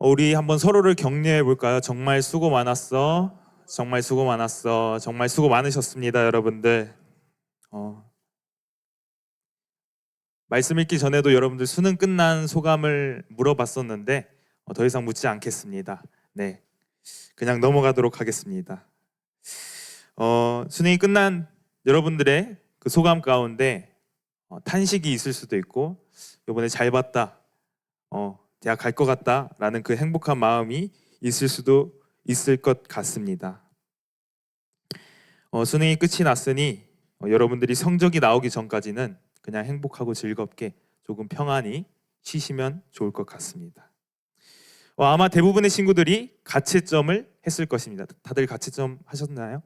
우리 한번 서로를 격려해 볼까요? 정말 수고 많았어. 정말 수고 많았어. 정말 수고 많으셨습니다, 여러분들. 어, 말씀 읽기 전에도 여러분들 수능 끝난 소감을 물어봤었는데 더 이상 묻지 않겠습니다. 네, 그냥 넘어가도록 하겠습니다. 수능이 끝난 여러분들의 그 소감 가운데 탄식이 있을 수도 있고 이번에 잘 봤다. 대학 갈 것 같다라는 그 행복한 마음이 있을 수도 있을 것 같습니다. 수능이 끝이 났으니 여러분들이 성적이 나오기 전까지는 그냥 행복하고 즐겁게 조금 평안히 쉬시면 좋을 것 같습니다. 아마 대부분의 친구들이 가채점을 했을 것입니다. 다들 가채점 하셨나요?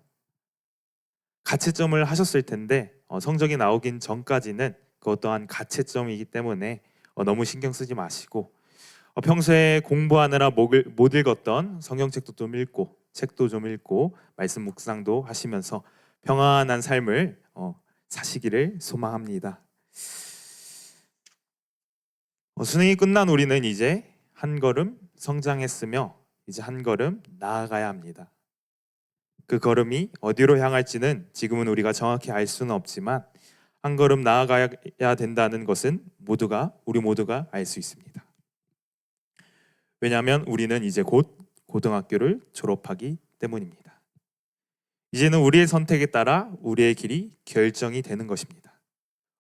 가채점을 하셨을 텐데 성적이 나오긴 전까지는 그 어떠한 가채점이기 때문에 너무 신경 쓰지 마시고 평소에 공부하느라 못 읽었던 성경책도 좀 읽고 책도 좀 읽고 말씀 묵상도 하시면서 평안한 삶을 사시기를 소망합니다. 수능이 끝난 우리는 이제 한 걸음 성장했으며 이제 한 걸음 나아가야 합니다. 그 걸음이 어디로 향할지는 지금은 우리가 정확히 알 수는 없지만 한 걸음 나아가야 된다는 것은 우리 모두가 알 수 있습니다. 왜냐하면 우리는 이제 곧 고등학교를 졸업하기 때문입니다. 이제는 우리의 선택에 따라 우리의 길이 결정이 되는 것입니다.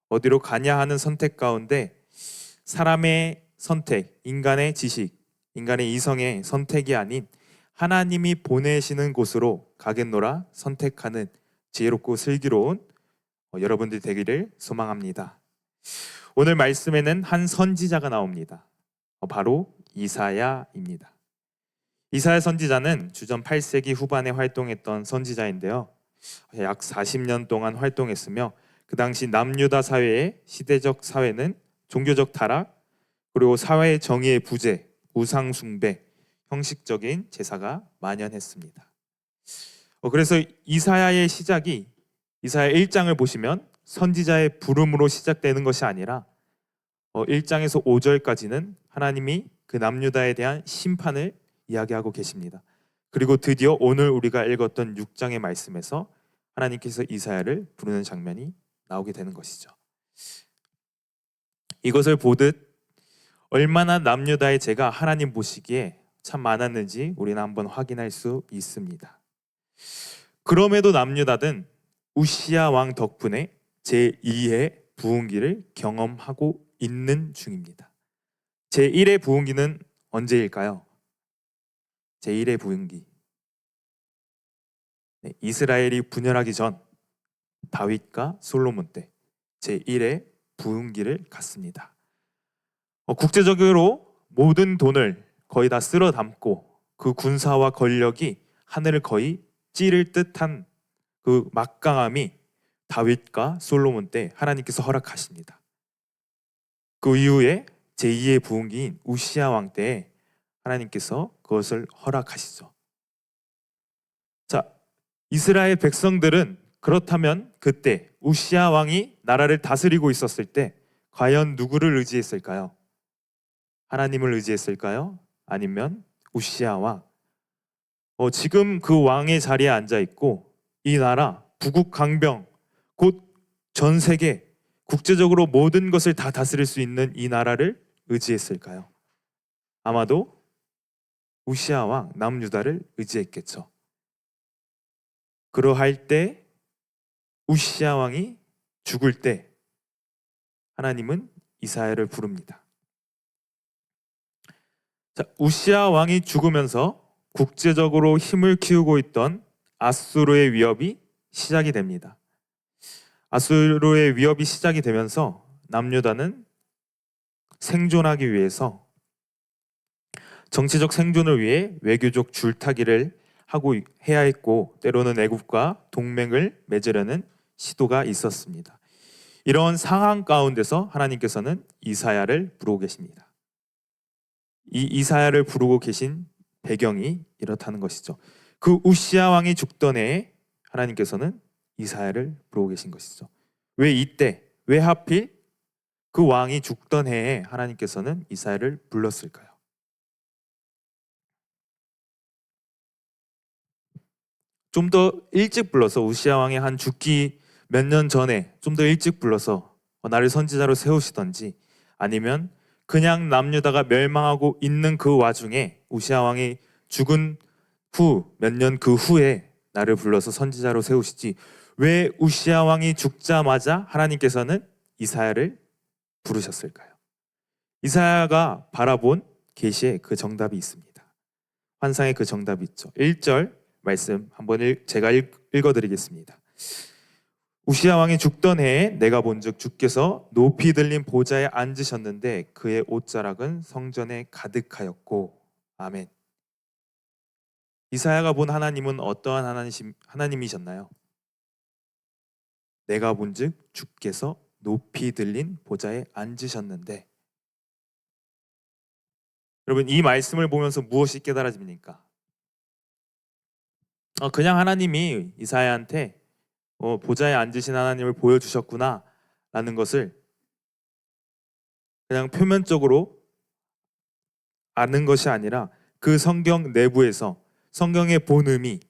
어디로 가냐 하는 선택 가운데 사람의 선택, 인간의 지식, 인간의 이성의 선택이 아닌 하나님이 보내시는 곳으로 가겠노라 선택하는 지혜롭고 슬기로운 여러분들 되기를 소망합니다. 오늘 말씀에는 한 선지자가 나옵니다. 바로 이사야입니다. 이사야 선지자는 주전 8세기 후반에 활동했던 선지자인데요. 약 40년 동안 활동했으며 그 당시 남유다 사회의 시대적 사회는 종교적 타락, 그리고 사회의 정의의 부재, 우상 숭배, 형식적인 제사가 만연했습니다. 그래서 이사야의 시작이 이사야 1장을 보시면 선지자의 부름으로 시작되는 것이 아니라 1장에서 5절까지는 하나님이 그 남유다에 대한 심판을 이야기하고 계십니다. 그리고 드디어 오늘 우리가 읽었던 6장의 말씀에서 하나님께서 이사야를 부르는 장면이 나오게 되는 것이죠. 이것을 보듯 얼마나 남유다의 죄가 하나님 보시기에 참 많았는지 우리는 한번 확인할 수 있습니다. 그럼에도 남유다는 우시야 왕 덕분에 제2의 부흥기를 경험하고 있는 중입니다. 제1의 부흥기는 언제일까요? 제1의 부흥기. 이스라엘이 분열하기 전 다윗과 솔로몬 때 제1의 부흥기를 갖습니다. 국제적으로 모든 돈을 거의 다 쓸어 담고 그 군사와 권력이 하늘을 거의 찌를 듯한 그 막강함이 다윗과 솔로몬 때 하나님께서 허락하십니다. 그 이후에 제2의 부흥기인 우시야 왕 때에 하나님께서 그것을 허락하시죠. 자, 이스라엘 백성들은 그렇다면 그때 우시야 왕이 나라를 다스리고 있었을 때 과연 누구를 의지했을까요? 하나님을 의지했을까요? 아니면 우시야 왕? 지금 그 왕의 자리에 앉아 있고 이 나라 부국 강병 곧 전 세계 국제적으로 모든 것을 다 다스릴 수 있는 이 나라를 의지했을까요? 아마도 우시야 왕 남유다를 의지했겠죠. 그러할 때 우시야 왕이 죽을 때 하나님은 이사야를 부릅니다. 자, 우시야 왕이 죽으면서 국제적으로 힘을 키우고 있던 아수르의 위협이 시작이 됩니다. 아수르의 위협이 시작이 되면서 남유다는 생존하기 위해서 정치적 생존을 위해 외교적 줄타기를 하고 해야 했고 때로는 애국과 동맹을 맺으려는 시도가 있었습니다. 이런 상황 가운데서 하나님께서는 이사야를 부르고 계십니다. 이 이사야를 부르고 계신 배경이 이렇다는 것이죠. 그 우시야 왕이 죽던 해에 하나님께서는 이사야를 부르고 계신 것이죠. 왜 이때, 왜 하필 그 왕이 죽던 해에 하나님께서는 이사야를 불렀을까요? 좀 더 일찍 불러서 우시야 왕이 한 죽기 몇 년 전에 좀 더 일찍 불러서 나를 선지자로 세우시던지, 아니면 그냥 남유다가 멸망하고 있는 그 와중에 우시야 왕이 죽은 후 몇 년 그 후에 나를 불러서 선지자로 세우시지, 왜 우시야 왕이 죽자마자 하나님께서는 이사야를 부르셨을까요? 이사야가 바라본 계시에 그 정답이 있습니다. 환상에 그 정답이 있죠. 1절 말씀 한번 제가 읽어드리겠습니다. 우시야 왕이 죽던 해에 내가 본즉 주께서 높이 들린 보좌에 앉으셨는데 그의 옷자락은 성전에 가득하였고. 아멘. 이사야가 본 하나님은 어떠한 하나님이셨나요? 내가 본즉 주께서 높이 들린 보좌에 앉으셨는데. 여러분, 이 말씀을 보면서 무엇이 깨달아집니까? 그냥 하나님이 이사야한테 보좌에 앉으신 하나님을 보여주셨구나 라는 것을 그냥 표면적으로 아는 것이 아니라 그 성경 내부에서 성경의 본음이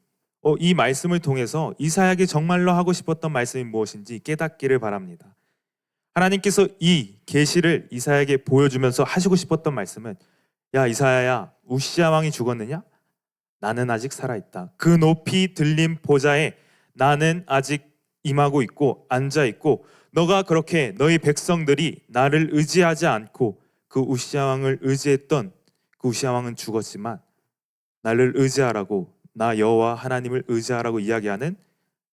이 말씀을 통해서 이사야에게 정말로 하고 싶었던 말씀이 무엇인지 깨닫기를 바랍니다. 하나님께서 이 계시를 이사야에게 보여주면서 하시고 싶었던 말씀은, 야 이사야야, 우시야 왕이 죽었느냐? 나는 아직 살아있다. 그 높이 들린 보좌에 나는 아직 임하고 있고 앉아 있고, 너가 그렇게 너희 백성들이 나를 의지하지 않고 그 우시야 왕을 의지했던 그 우시야 왕은 죽었지만 나를 의지하라고, 나 여호와 하나님을 의지하라고 이야기하는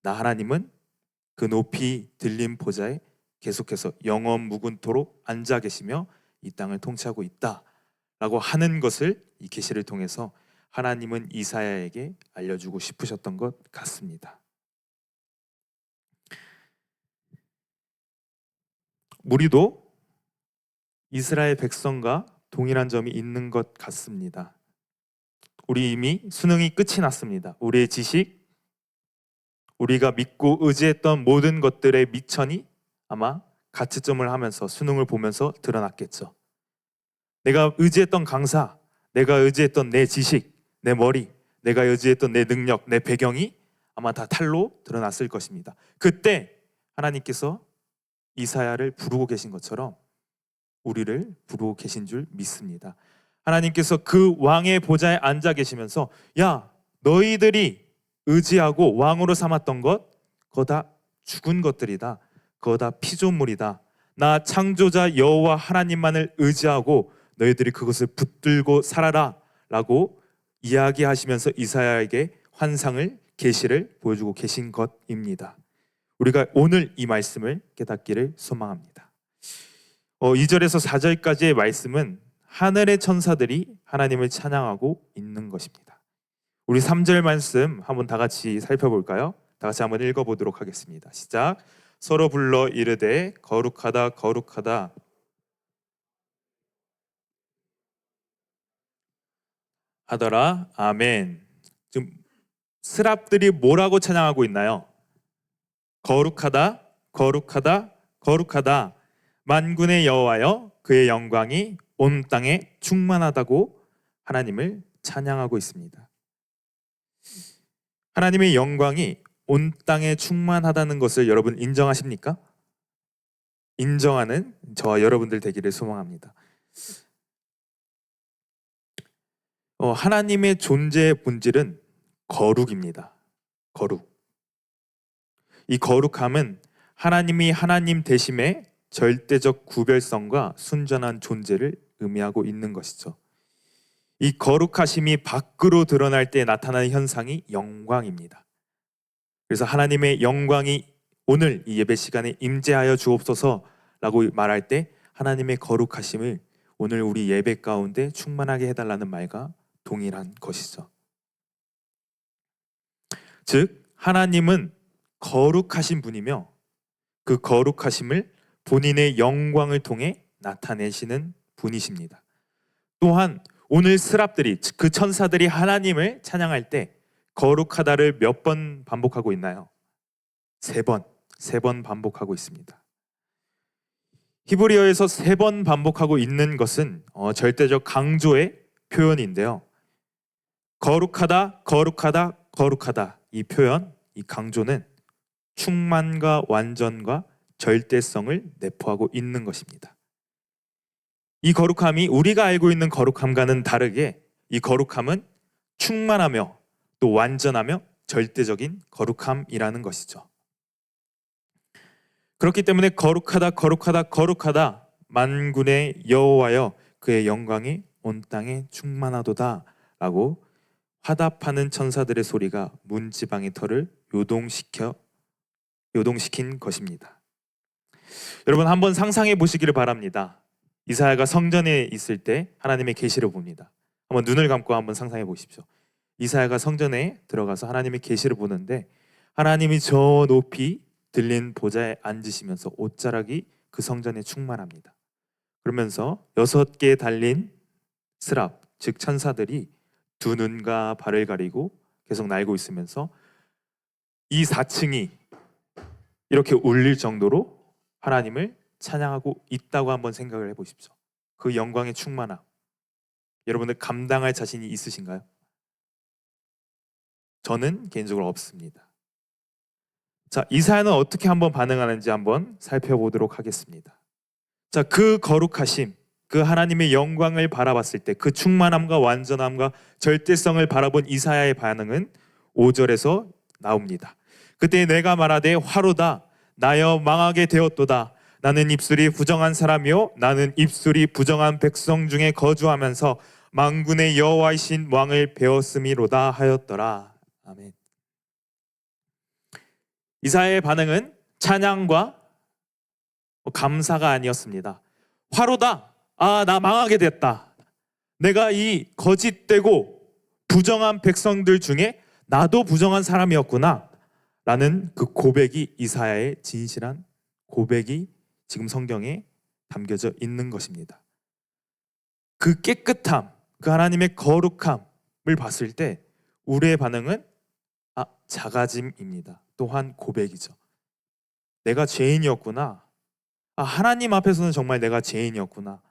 나 하나님은 그 높이 들린 보좌에 계속해서 영원 무궁토록 앉아 계시며 이 땅을 통치하고 있다라고 하는 것을 이 계시를 통해서 하나님은 이사야에게 알려주고 싶으셨던 것 같습니다. 우리도 이스라엘 백성과 동일한 점이 있는 것 같습니다. 우리 이미 수능이 끝이 났습니다. 우리의 지식, 우리가 믿고 의지했던 모든 것들의 미천이 아마 가치점을 하면서 수능을 보면서 드러났겠죠. 내가 의지했던 강사, 내가 의지했던 내 지식, 내 머리, 내가 의지했던 내 능력, 내 배경이 아마 다 탈로 드러났을 것입니다. 그때 하나님께서 이사야를 부르고 계신 것처럼 우리를 부르고 계신 줄 믿습니다. 하나님께서 그 왕의 보좌에 앉아 계시면서, 야 너희들이 의지하고 왕으로 삼았던 것 그거 다 죽은 것들이다. 그거 다 피조물이다. 나 창조자 여호와 하나님만을 의지하고 너희들이 그것을 붙들고 살아라 라고 이야기하시면서 이사야에게 환상을, 계시를 보여주고 계신 것입니다. 우리가 오늘 이 말씀을 깨닫기를 소망합니다. 2절에서 4절까지의 말씀은 하늘의 천사들이 하나님을 찬양하고 있는 것입니다. 우리 3절 말씀 한번 다 같이 살펴볼까요? 다 같이 한번 읽어보도록 하겠습니다. 시작. 서로 불러 이르되 거룩하다 거룩하다 하더라. 아멘. 지금 스랍들이 뭐라고 찬양하고 있나요? 거룩하다 거룩하다 거룩하다, 만군의 여호와여 그의 영광이 온 땅에 충만하다고 하나님을 찬양하고 있습니다. 하나님의 영광이 온 땅에 충만하다는 것을 여러분 인정하십니까? 인정하는 저와 여러분들 되기를 소망합니다. 하나님의 존재의 본질은 거룩입니다. 거룩. 이 거룩함은 하나님이 하나님 되심의 절대적 구별성과 순전한 존재를 의미하고 있는 것이죠. 이 거룩하심이 밖으로 드러날 때 나타나는 현상이 영광입니다. 그래서 하나님의 영광이 오늘 이 예배 시간에 임재하여 주옵소서라고 말할 때 하나님의 거룩하심을 오늘 우리 예배 가운데 충만하게 해달라는 말과 동일한 것이죠. 즉 하나님은 거룩하신 분이며 그 거룩하심을 본인의 영광을 통해 나타내시는 분이십니다. 또한 오늘 스랍들이, 그 천사들이 하나님을 찬양할 때 거룩하다를 몇 번 반복하고 있나요? 3번 반복하고 있습니다. 히브리어에서 3번 반복하고 있는 것은 절대적 강조의 표현인데요. 거룩하다, 거룩하다, 거룩하다. 이 표현, 이 강조는 충만과 완전과 절대성을 내포하고 있는 것입니다. 이 거룩함이 우리가 알고 있는 거룩함과는 다르게 이 거룩함은 충만하며 또 완전하며 절대적인 거룩함이라는 것이죠. 그렇기 때문에 거룩하다 거룩하다 거룩하다 만군의 여호와여 그의 영광이 온 땅에 충만하도다 라고 화답하는 천사들의 소리가 문지방의 털을 요동시킨 것입니다. 여러분 한번 상상해 보시기를 바랍니다. 이사야가 성전에 있을 때 하나님의 계시를 봅니다. 한번 눈을 감고 한번 상상해 보십시오. 이사야가 성전에 들어가서 하나님의 계시를 보는데 하나님이 저 높이 들린 보좌에 앉으시면서 옷자락이 그 성전에 충만합니다. 그러면서 6개 달린 스랍, 즉 천사들이 두 눈과 발을 가리고 계속 날고 있으면서 이 4층이 이렇게 울릴 정도로 하나님을 찬양하고 있다고 한번 생각을 해보십시오. 그 영광의 충만함, 여러분들 감당할 자신이 있으신가요? 저는 개인적으로 없습니다. 자, 이사야는 어떻게 한번 반응하는지 한번 살펴보도록 하겠습니다. 자, 그 거룩하심, 그 하나님의 영광을 바라봤을 때 그 충만함과 완전함과 절대성을 바라본 이사야의 반응은 5절에서 나옵니다. 그때 내가 말하되 화로다 나여 망하게 되었도다. 나는 입술이 부정한 사람이요 나는 입술이 부정한 백성 중에 거주하면서 만군의 여호와이신 왕을 배웠음이로다 하였더라. 아멘. 이사야의 반응은 찬양과 감사가 아니었습니다. 화로다. 아, 나 망하게 됐다. 내가 이 거짓되고 부정한 백성들 중에 나도 부정한 사람이었구나 라는 그 고백이 이사야의 진실한 고백이 지금 성경에 담겨져 있는 것입니다. 그 깨끗함, 그 하나님의 거룩함을 봤을 때 우리의 반응은 자가짐입니다. 또한 고백이죠. 내가 죄인이었구나. 하나님 앞에서는 정말 내가 죄인이었구나.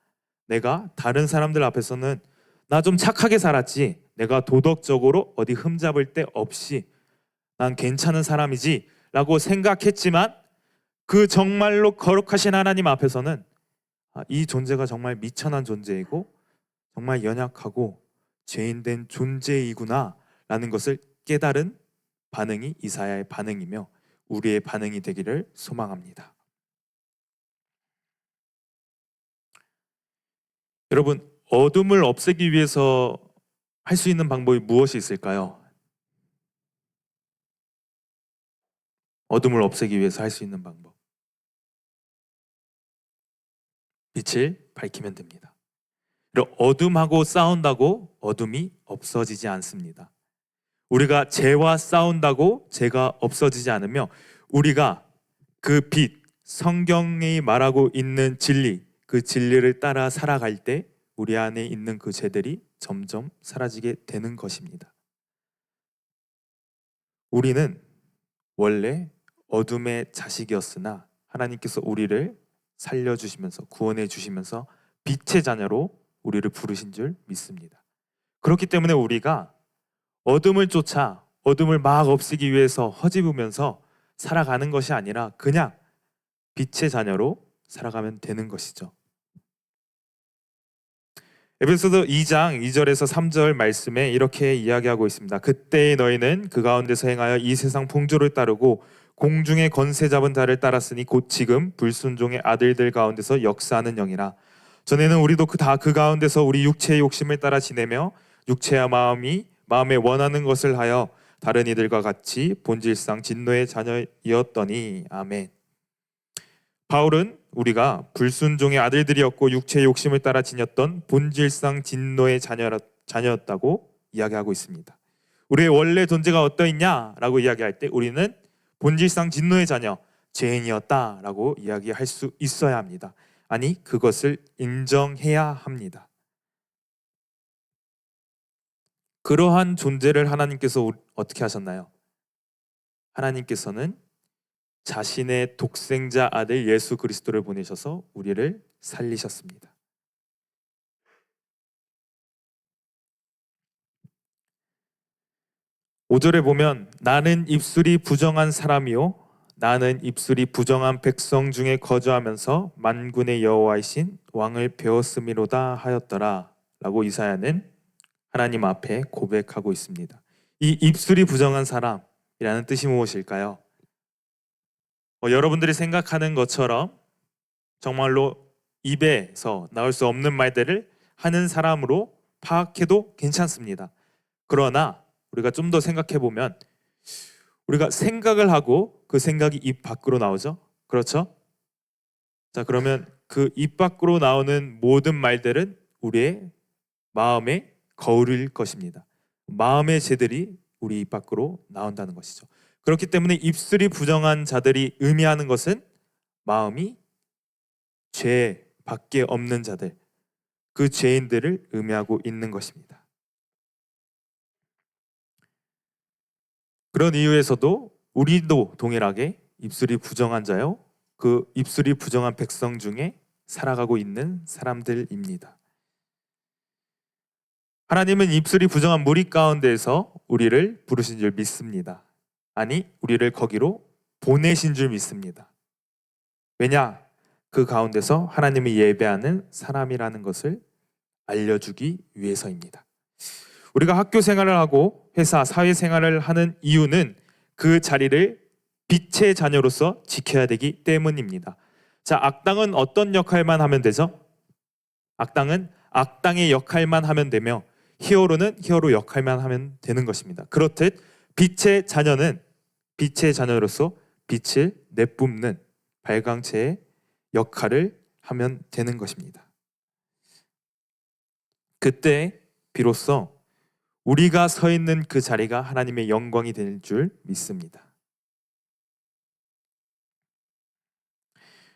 내가 다른 사람들 앞에서는 나 좀 착하게 살았지. 내가 도덕적으로 어디 흠잡을 데 없이 난 괜찮은 사람이지 라고 생각했지만 그 정말로 거룩하신 하나님 앞에서는 이 존재가 정말 미천한 존재이고 정말 연약하고 죄인된 존재이구나 라는 것을 깨달은 반응이 이사야의 반응이며 우리의 반응이 되기를 소망합니다. 여러분, 어둠을 없애기 위해서 할 수 있는 방법이 무엇이 있을까요? 어둠을 없애기 위해서 할 수 있는 방법. 빛을 밝히면 됩니다. 어둠하고 싸운다고 어둠이 없어지지 않습니다. 우리가 죄와 싸운다고 죄가 없어지지 않으며 우리가 그 빛, 성경이 말하고 있는 진리, 그 진리를 따라 살아갈 때 우리 안에 있는 그 죄들이 점점 사라지게 되는 것입니다. 우리는 원래 어둠의 자식이었으나 하나님께서 우리를 살려주시면서 구원해 주시면서 빛의 자녀로 우리를 부르신 줄 믿습니다. 그렇기 때문에 우리가 어둠을 쫓아 어둠을 막 없애기 위해서 허집으면서 살아가는 것이 아니라 그냥 빛의 자녀로 살아가면 되는 것이죠. 에베소서 2장 2절에서 3절 말씀에 이렇게 이야기하고 있습니다. 그때 너희는 그 가운데서 행하여 이 세상 풍조를 따르고 공중의 권세 잡은 자를 따랐으니 곧 지금 불순종의 아들들 가운데서 역사하는 영이라. 전에는 우리도 그 가운데서 우리 육체의 욕심을 따라 지내며 육체와 마음에 원하는 것을 하여 다른 이들과 같이 본질상 진노의 자녀이었더니. 아멘. 바울은 우리가 불순종의 아들들이었고 육체의 욕심을 따라 지녔던 본질상 진노의 자녀였다고 이야기하고 있습니다. 우리의 원래 존재가 어떠했냐라고 이야기할 때 우리는 본질상 진노의 자녀, 죄인이었다라고 이야기할 수 있어야 합니다. 아니, 그것을 인정해야 합니다. 그러한 존재를 하나님께서 어떻게 하셨나요? 하나님께서는 자신의 독생자 아들 예수 그리스도를 보내셔서 우리를 살리셨습니다. 5절에 보면 나는 입술이 부정한 사람이요 나는 입술이 부정한 백성 중에 거주하면서 만군의 여호와이신 왕을 배웠음이로다 하였더라 라고 이사야는 하나님 앞에 고백하고 있습니다. 이 입술이 부정한 사람이라는 뜻이 무엇일까요? 여러분들이 생각하는 것처럼 정말로 입에서 나올 수 없는 말들을 하는 사람으로 파악해도 괜찮습니다. 그러나 우리가 좀 더 생각해 보면 우리가 생각을 하고 그 생각이 입 밖으로 나오죠. 그렇죠? 자, 그러면 그 입 밖으로 나오는 모든 말들은 우리의 마음의 거울일 것입니다. 마음의 죄들이 우리 입 밖으로 나온다는 것이죠. 그렇기 때문에 입술이 부정한 자들이 의미하는 것은 마음이 죄 밖에 없는 자들, 그 죄인들을 의미하고 있는 것입니다. 그런 이유에서도 우리도 동일하게 입술이 부정한 자요, 그 입술이 부정한 백성 중에 살아가고 있는 사람들입니다. 하나님은 입술이 부정한 무리 가운데에서 우리를 부르신 줄 믿습니다. 아니, 우리를 거기로 보내신 줄 믿습니다. 왜냐? 그 가운데서 하나님을 예배하는 사람이라는 것을 알려주기 위해서입니다. 우리가 학교 생활을 하고 회사, 사회 생활을 하는 이유는 그 자리를 빛의 자녀로서 지켜야 되기 때문입니다. 자, 악당은 어떤 역할만 하면 되죠? 악당은 악당의 역할만 하면 되며 히어로는 히어로 역할만 하면 되는 것입니다. 그렇듯 빛의 자녀는 빛의 자녀로서 빛을 내뿜는 발광체의 역할을 하면 되는 것입니다. 그때 비로소 우리가 서 있는 그 자리가 하나님의 영광이 될 줄 믿습니다.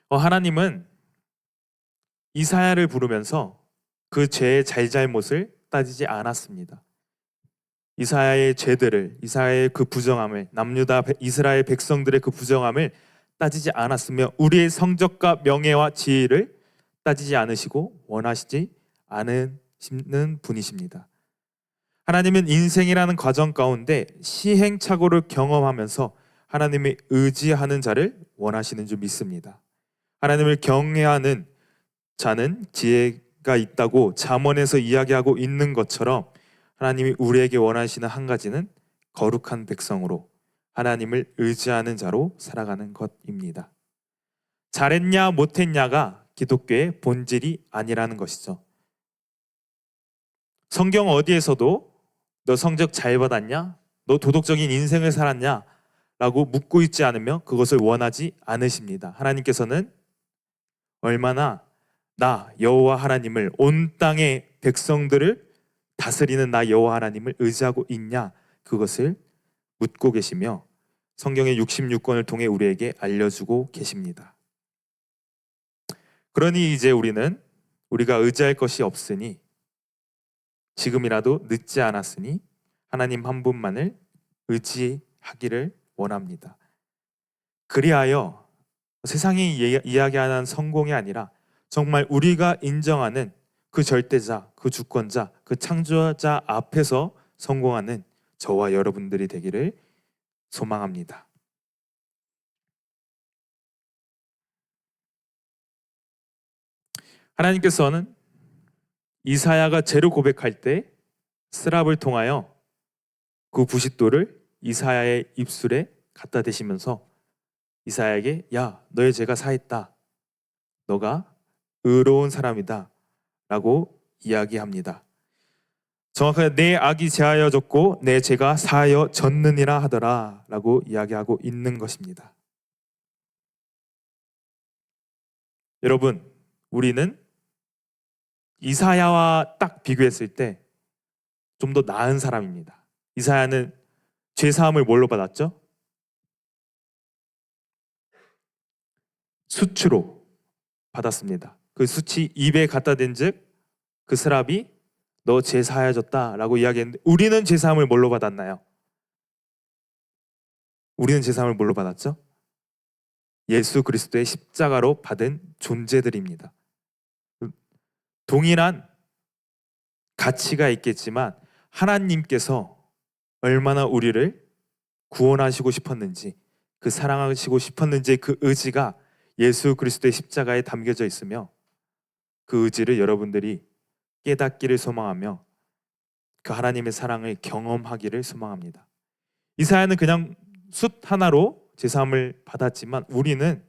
하나님은 이사야를 부르면서 그 죄의 잘잘못을 따지지 않았습니다. 이사야의 죄들을, 이사야의 그 부정함을, 남유다 이스라엘 백성들의 그 부정함을 따지지 않았으며 우리의 성적과 명예와 지위를 따지지 않으시고 원하시지 않으시는 분이십니다. 하나님은 인생이라는 과정 가운데 시행착오를 경험하면서 하나님의 의지하는 자를 원하시는 줄 믿습니다. 하나님을 경외하는 자는 지혜가 있다고 잠언에서 이야기하고 있는 것처럼 하나님이 우리에게 원하시는 한 가지는 거룩한 백성으로 하나님을 의지하는 자로 살아가는 것입니다. 잘했냐 못했냐가 기독교의 본질이 아니라는 것이죠. 성경 어디에서도 너 성적 잘 받았냐? 너 도덕적인 인생을 살았냐? 라고 묻고 있지 않으며 그것을 원하지 않으십니다. 하나님께서는 얼마나 나 여호와 하나님을, 온 땅의 백성들을 다스리는 나 여호와 하나님을 의지하고 있냐, 그것을 묻고 계시며 성경의 66권을 통해 우리에게 알려주고 계십니다. 그러니 이제 우리는 우리가 의지할 것이 없으니 지금이라도 늦지 않았으니 하나님 한 분만을 의지하기를 원합니다. 그리하여 세상이 이야기하는 성공이 아니라 정말 우리가 인정하는 그 절대자, 그 주권자, 그 창조자 앞에서 성공하는 저와 여러분들이 되기를 소망합니다. 하나님께서는 이사야가 죄를 고백할 때 스랍을 통하여 그 부싯돌을 이사야의 입술에 갖다 대시면서 이사야에게 야, 너의 죄가 사했다. 너가 의로운 사람이다. 라고 이야기합니다. 정확하게 내 악이 제하여졌고 내 죄가 사하여졌느니라 하더라 라고 이야기하고 있는 것입니다. 여러분, 우리는 이사야와 딱 비교했을 때 좀 더 나은 사람입니다. 이사야는 죄사함을 뭘로 받았죠? 수치로 받았습니다. 그 수치 입에 갖다 댄즉 그 스랍이 너 죄 사하여졌다 라고 이야기했는데 우리는 죄사함을 뭘로 받았나요? 우리는 죄사함을 뭘로 받았죠? 예수 그리스도의 십자가로 받은 존재들입니다. 동일한 가치가 있겠지만 하나님께서 얼마나 우리를 구원하시고 싶었는지, 그 사랑하시고 싶었는지 그 의지가 예수 그리스도의 십자가에 담겨져 있으며 그 의지를 여러분들이 깨닫기를 소망하며 그 하나님의 사랑을 경험하기를 소망합니다. 이사야는 그냥 숫 하나로 제사함을 받았지만 우리는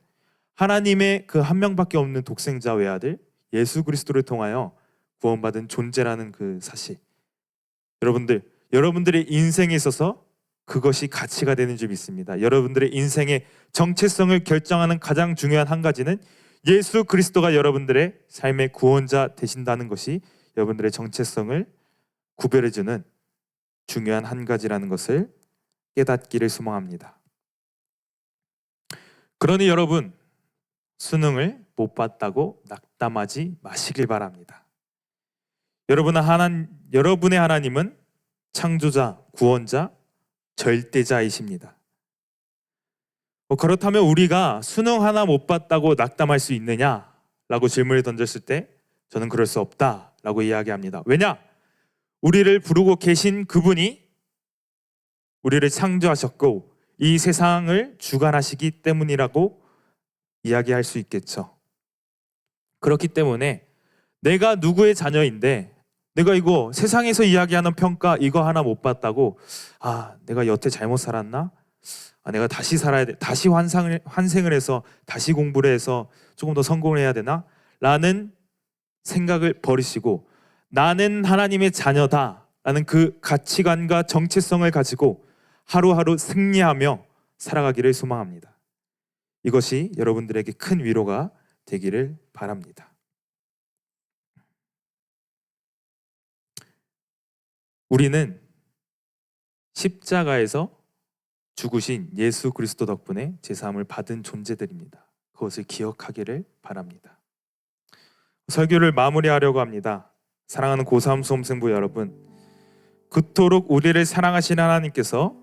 하나님의 그 한 명밖에 없는 독생자 외아들 예수 그리스도를 통하여 구원받은 존재라는 그 사실, 여러분들의 인생에 있어서 그것이 가치가 되는 줄 믿습니다. 여러분들의 인생의 정체성을 결정하는 가장 중요한 한 가지는 예수 그리스도가 여러분들의 삶의 구원자 되신다는 것이 여러분들의 정체성을 구별해주는 중요한 한 가지라는 것을 깨닫기를 소망합니다. 그러니 여러분, 수능을 못 봤다고 낙담하지 마시길 바랍니다. 여러분의 하나님은 창조자, 구원자, 절대자이십니다. 그렇다면 우리가 수능 하나 못 봤다고 낙담할 수 있느냐라고 질문을 던졌을 때 저는 그럴 수 없다라고 이야기합니다. 왜냐? 우리를 부르고 계신 그분이 우리를 창조하셨고 이 세상을 주관하시기 때문이라고 이야기할 수 있겠죠. 그렇기 때문에 내가 누구의 자녀인데 내가 이거 세상에서 이야기하는 평가 이거 하나 못 봤다고 내가 여태 잘못 살았나? 내가 다시 살아야 돼. 다시 환생을 해서 다시 공부를 해서 조금 더 성공을 해야 되나? 라는 생각을 버리시고 나는 하나님의 자녀다 라는 그 가치관과 정체성을 가지고 하루하루 승리하며 살아가기를 소망합니다. 이것이 여러분들에게 큰 위로가 되기를 바랍니다. 우리는 십자가에서 죽으신 예수 그리스도 덕분에 제사함을 받은 존재들입니다. 그것을 기억하기를 바랍니다. 설교를 마무리하려고 합니다. 사랑하는 고3 수험생부 여러분, 그토록 우리를 사랑하시는 하나님께서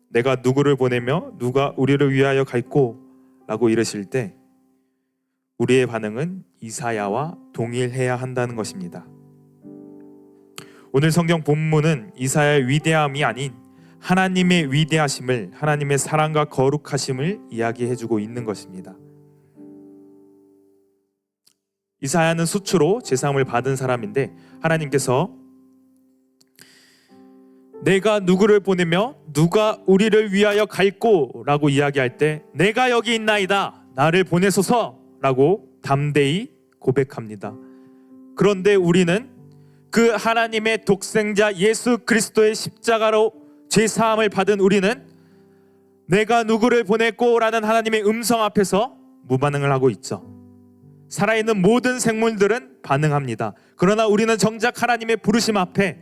내가 누구를 보내며 누가 우리를 위하여 갈꼬 라고 이르실 때 우리의 반응은 이사야와 동일해야 한다는 것입니다. 오늘 성경 본문은 이사야의 위대함이 아닌 하나님의 위대하심을, 하나님의 사랑과 거룩하심을 이야기해주고 있는 것입니다. 이사야는 수치로 제사함을 받은 사람인데 하나님께서 내가 누구를 보내며 누가 우리를 위하여 갈꼬 라고 이야기할 때 내가 여기 있나이다 나를 보내소서 라고 담대히 고백합니다. 그런데 우리는 그 하나님의 독생자 예수 그리스도의 십자가로 죄사함을 받은 우리는 내가 누구를 보냈고 라는 하나님의 음성 앞에서 무반응을 하고 있죠. 살아있는 모든 생물들은 반응합니다. 그러나 우리는 정작 하나님의 부르심 앞에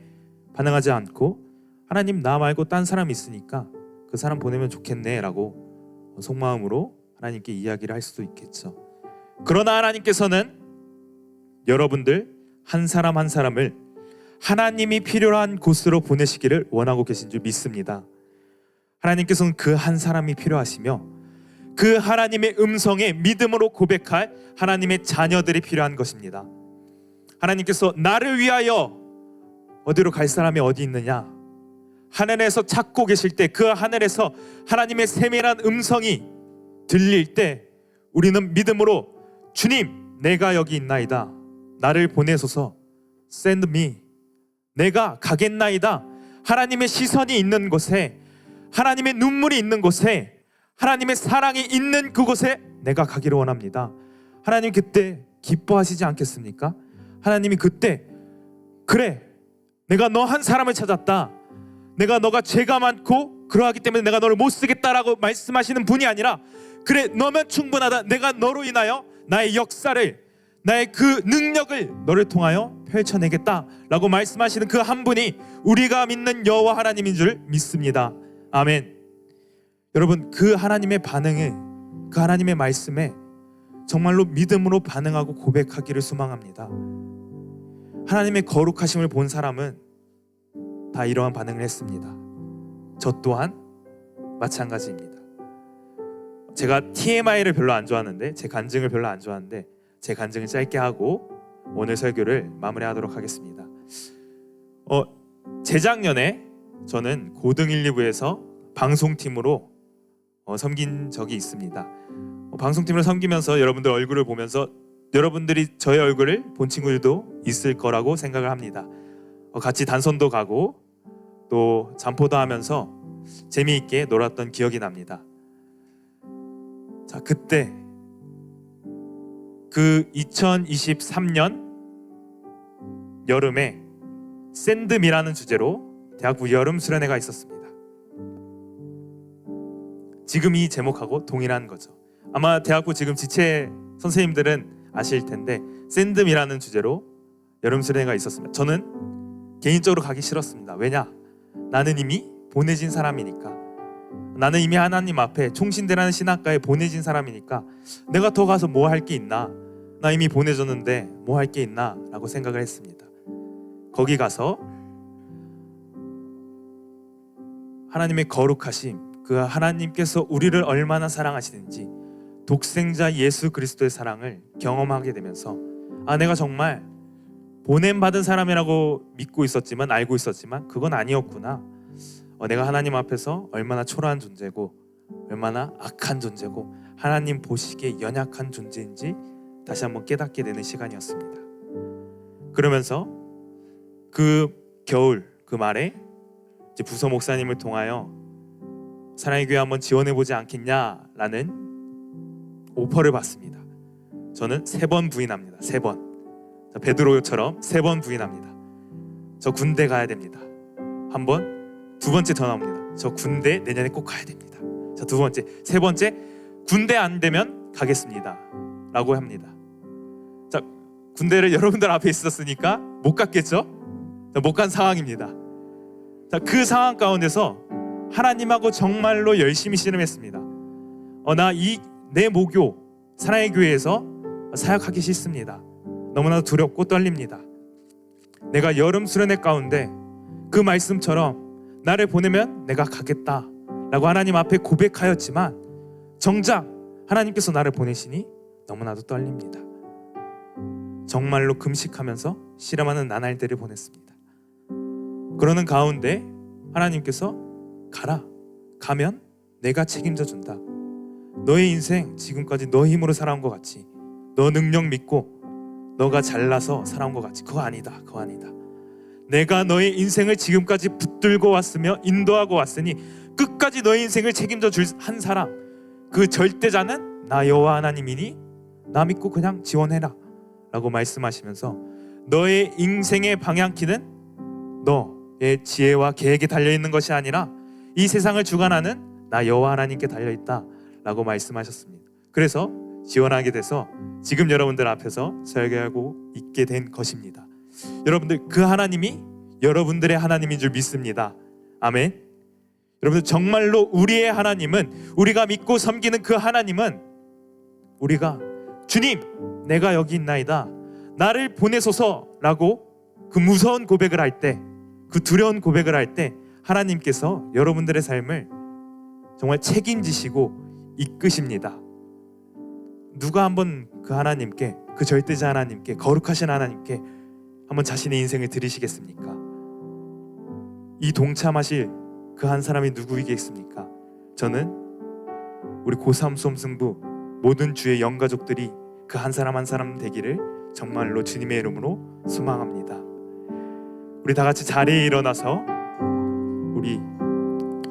반응하지 않고 하나님 나 말고 딴 사람 있으니까 그 사람 보내면 좋겠네 라고 속마음으로 하나님께 이야기를 할 수도 있겠죠. 그러나 하나님께서는 여러분들 한 사람 한 사람을 하나님이 필요한 곳으로 보내시기를 원하고 계신 줄 믿습니다. 하나님께서는 그 한 사람이 필요하시며 그 하나님의 음성에 믿음으로 고백할 하나님의 자녀들이 필요한 것입니다. 하나님께서 나를 위하여 어디로 갈 사람이 어디 있느냐? 하늘에서 찾고 계실 때 그 하늘에서 하나님의 세밀한 음성이 들릴 때 우리는 믿음으로 주님 내가 여기 있나이다 나를 보내소서 send me 내가 가겠나이다 하나님의 시선이 있는 곳에 하나님의 눈물이 있는 곳에 하나님의 사랑이 있는 그곳에 내가 가기를 원합니다. 하나님 그때 기뻐하시지 않겠습니까? 하나님이 그때 그래 내가 너 한 사람을 찾았다 내가 너가 죄가 많고 그러하기 때문에 내가 너를 못 쓰겠다라고 말씀하시는 분이 아니라 그래 너면 충분하다 내가 너로 인하여 나의 역사를 나의 그 능력을 너를 통하여 펼쳐내겠다라고 말씀하시는 그 한 분이 우리가 믿는 여호와 하나님인 줄 믿습니다. 아멘. 여러분 그 하나님의 반응에 그 하나님의 말씀에 정말로 믿음으로 반응하고 고백하기를 소망합니다. 하나님의 거룩하심을 본 사람은 다 이러한 반응을 했습니다. 저 또한 마찬가지입니다. 제가 TMI를 별로 안 좋아하는데 제 간증을 별로 안 좋아하는데 제 간증을 짧게 하고 오늘 설교를 마무리하도록 하겠습니다. 재작년에 저는 고등 1, 2부에서 방송팀으로 섬긴 적이 있습니다. 방송팀을 섬기면서 여러분들 얼굴을 보면서 여러분들이 저의 얼굴을 본 친구들도 있을 거라고 생각을 합니다. 같이 단선도 가고 또 잠포도 하면서 재미있게 놀았던 기억이 납니다. 자, 그때 그 2023년 여름에 샌드미라는 주제로 대학부 여름 수련회가 있었습니다. 지금 이 제목하고 동일한 거죠. 아마 대학부 지금 지체 선생님들은 아실 텐데 샌드미라는 주제로 여름 수련회가 있었습니다. 저는 개인적으로 가기 싫었습니다. 왜냐? 나는 이미 보내진 사람이니까. 나는 이미 하나님 앞에 총신대라는 신학과에 보내진 사람이니까 내가 더 가서 뭐 할 게 있나? 나 이미 보내졌는데 뭐 할 게 있나? 라고 생각을 했습니다. 거기 가서 하나님의 거룩하심, 그 하나님께서 우리를 얼마나 사랑하시는지 독생자 예수 그리스도의 사랑을 경험하게 되면서 내가 정말 보냄받은 사람이라고 믿고 있었지만, 알고 있었지만 그건 아니었구나. 내가 하나님 앞에서 얼마나 초라한 존재고 얼마나 악한 존재고 하나님 보시기에 연약한 존재인지 다시 한번 깨닫게 되는 시간이었습니다. 그러면서 그 겨울 그 말에 이제 부서 목사님을 통하여 사랑의 교회 한번 지원해보지 않겠냐라는 오퍼를 받습니다. 저는 3번 부인합니다. 3번. 베드로처럼 3번 부인합니다. 저 군대 가야 됩니다. 한 번, 두 번째 더 나옵니다. 저 군대 내년에 꼭 가야 됩니다. 자, 두 번째, 세 번째, 군대 안 되면 가겠습니다 라고 합니다. 자, 군대를 여러분들 앞에 있었으니까 못 갔겠죠? 못 간 상황입니다. 자, 그 상황 가운데서 하나님하고 정말로 열심히 씨름했습니다. 내 모교 사랑의 교회에서 사역하기 싫습니다. 너무나도 두렵고 떨립니다. 내가 여름 수련회 가운데 그 말씀처럼 나를 보내면 내가 가겠다 라고 하나님 앞에 고백하였지만 정작 하나님께서 나를 보내시니 너무나도 떨립니다. 정말로 금식하면서 씨름하는 나날들을 보냈습니다. 그러는 가운데 하나님께서 가라. 가면 내가 책임져 준다. 너의 인생 지금까지 너 힘으로 살아온 것 같이, 너 능력 믿고 너가 잘나서 살아온 것 같이, 그거 아니다. 그거 아니다. 내가 너의 인생을 지금까지 붙들고 왔으며 인도하고 왔으니 끝까지 너의 인생을 책임져 줄 한 사람, 그 절대자는 나 여호와 하나님이니 나 믿고 그냥 지원해라 라고 말씀하시면서 너의 인생의 방향키는 너의 지혜와 계획에 달려있는 것이 아니라 이 세상을 주관하는 나 여호와 하나님께 달려있다 라고 말씀하셨습니다. 그래서 지원하게 돼서 지금 여러분들 앞에서 설교하고 있게 된 것입니다. 여러분들, 그 하나님이 여러분들의 하나님인 줄 믿습니다. 아멘. 여러분들, 정말로 우리의 하나님은, 우리가 믿고 섬기는 그 하나님은, 우리가 주님 내가 여기 있나이다, 나를 보내소서 라고 그 무서운 고백을 할 때, 그 두려운 고백을 할 때 하나님께서 여러분들의 삶을 정말 책임지시고 이끄십니다. 누가 한번 그 하나님께, 그 절대자 하나님께, 거룩하신 하나님께 한번 자신의 인생을 드리시겠습니까? 이 동참하실 그 한 사람이 누구이겠습니까? 저는 우리 고3 수험승부 모든 주의 영가족들이 그 한 사람 한 사람 되기를 정말로 주님의 이름으로 소망합니다. 우리 다 같이 자리에 일어나서 우리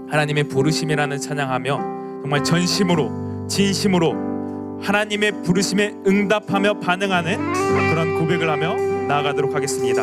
하나님의 부르심이라는 찬양하며 정말 전심으로 진심으로 하나님의 부르심에 응답하며 반응하는 그런 고백을 하며 나아가도록 하겠습니다.